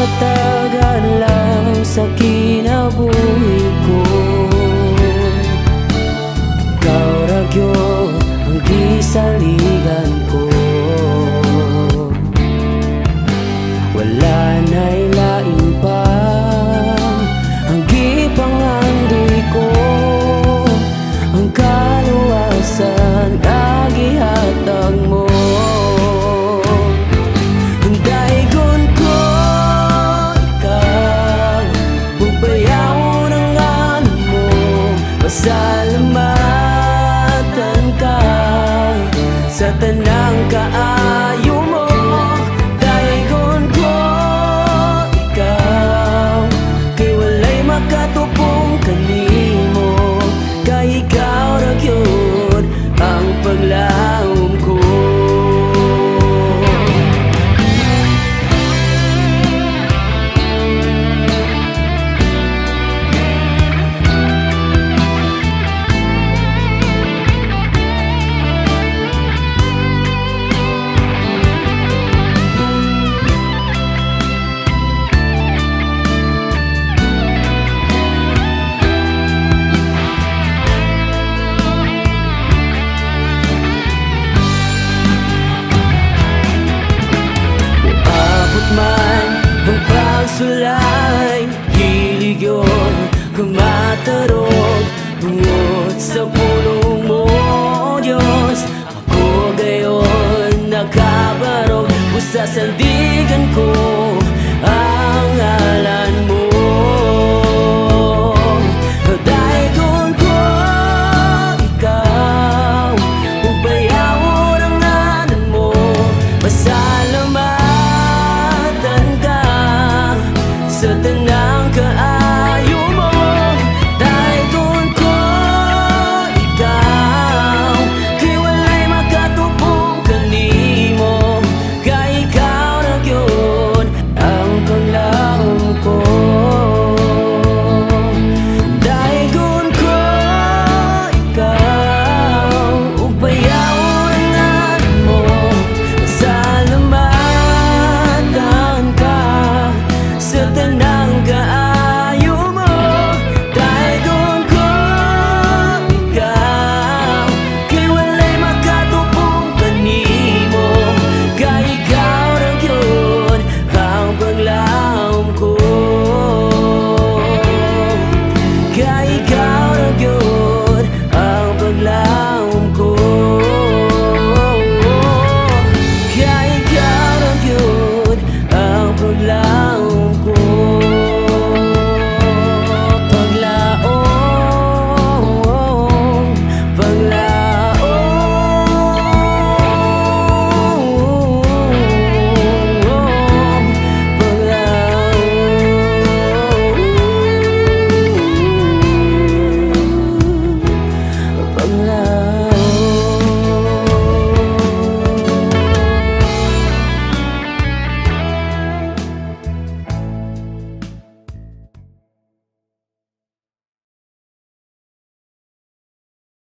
matagal lang sa kinabuhi ko. Ikaw ragyo ang gisaligan ko. Wala na'y lain pa ang gipangandoy ko. Ang kaluwasan na gihatag mo. Daigon ko ikaw, bubayaw ng ano mo. Pasalamatan ka sa tanang kaayo mo. Daigon ko ikaw, kay walay makatupong kanimo. Kay ikaw ra gyud ang paglahom ko. Sulay, hilig yun, kumatarog tungod sa pulong mo, Diyos. Ako gayon nakabarog, busa sandigan ko.